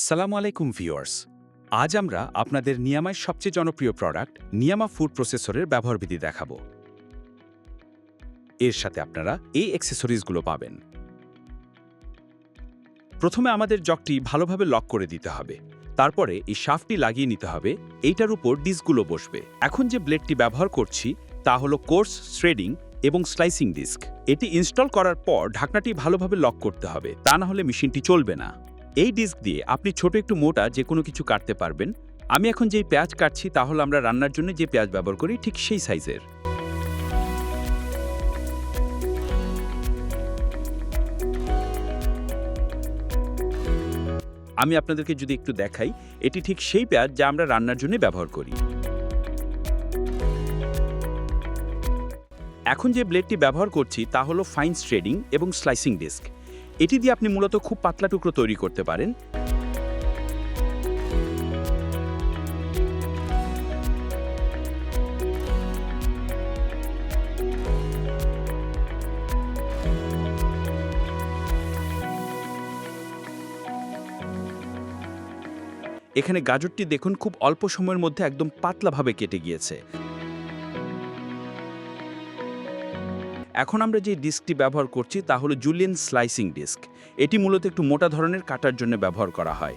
আসসালামু আলাইকুম ভিউয়ার্স। আজ আমরা আপনাদের নিয়ামার সবচেয়ে জনপ্রিয় প্রোডাক্ট নিয়ামা ফুড প্রসেসরের ব্যবহারবিধি দেখাবো। এর সাথে আপনারা এই অ্যাক্সেসরিজগুলো পাবেন। প্রথমে আমাদের জগটি ভালোভাবে লক করে দিতে হবে। তারপরে এই শাফটটি লাগিয়ে নিতে হবে। এইটার উপর ডিস্কগুলো বসবে। এখন যে ব্লেডটি ব্যবহার করছি তা হলো কোর্স শ্রেডিং এবং স্লাইসিং ডিস্ক। এটি ইনস্টল করার পর ঢাকনাটি ভালোভাবে লক করতে হবে, তা না হলে মেশিনটি চলবে না। এই ডিস্ক দিয়ে আপনি ছোট একটু মোটা যে কোনো কিছু কাটতে পারবেন। আমি এখন যেই পেঁয়াজ কাটছি তা হলো আমরা রান্নার জন্য যে পেঁয়াজ ব্যবহার করি ঠিক সেই সাইজের। আমি আপনাদেরকে যদি একটু দেখাই, এটি ঠিক সেই পেঁয়াজ যা আমরা রান্নার জন্য ব্যবহার করি। এখন যে ব্লেডটি ব্যবহার করছি তা হলো ফাইন শ্রেডিং এবং স্লাইসিং ডিস্ক। এটি দিয়ে আপনি মূলত খুব পাতলা টুকরো তৈরি করতে পারেন। এখানে গাজরটি দেখুন খুব অল্প সময়ের মধ্যে একদম পাতলাভাবে কেটে গিয়েছে। এখন আমরা যে ডিস্কটি ব্যবহার করছি তা হলো জুলিয়েন স্লাইসিং ডিস্ক। এটি মূলত একটু মোটা ধরনের কাটার জন্য ব্যবহার করা হয়।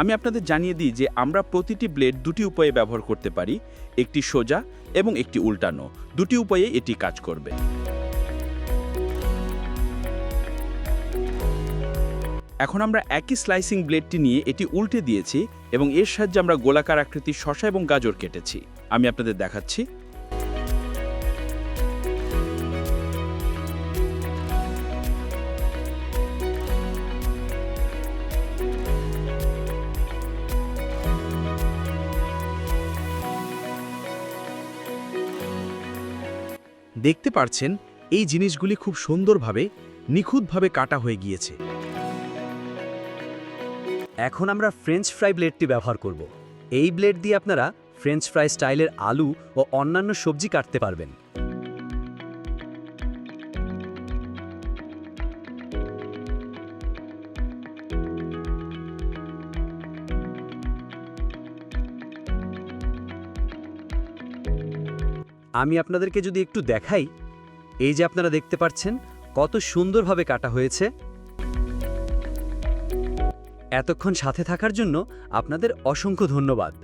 আমি আপনাদের জানিয়ে দিই যে আমরা প্রতিটি ব্লেড দুটি উপায়ে ব্যবহার করতে পারি, একটি সোজা এবং একটি উল্টানো। দুটি উপায়ে এটি কাজ করবে। এখন আমরা একই স্লাইসিং ব্লেডটি নিয়ে এটি উল্টে দিয়েছি এবং এর সাহায্যে আমরা গোলাকার আকৃতির শসা এবং গাজর কেটেছি। আমি আপনাদের দেখাচ্ছি। দেখতে পারছেন এই জিনিসগুলি খুব সুন্দরভাবে নিখুঁতভাবে কাটা হয়ে গিয়েছে। এখন আমরা ফ্রেঞ্চ ফ্রাই ব্লেডটি ব্যবহার করব। এই ব্লেড দিয়ে আপনারা ফ্রেঞ্চ ফ্রাই স্টাইলের আলু ও অন্যান্য সবজি কাটতে পারবেন। আমি আপনাদেরকে যদি একটু দেখাই, এই যে আপনারা দেখতে পাচ্ছেন কত সুন্দরভাবে কাটা হয়েছে। এতক্ষণ সাথে থাকার জন্য আপনাদের অসংখ্য ধন্যবাদ।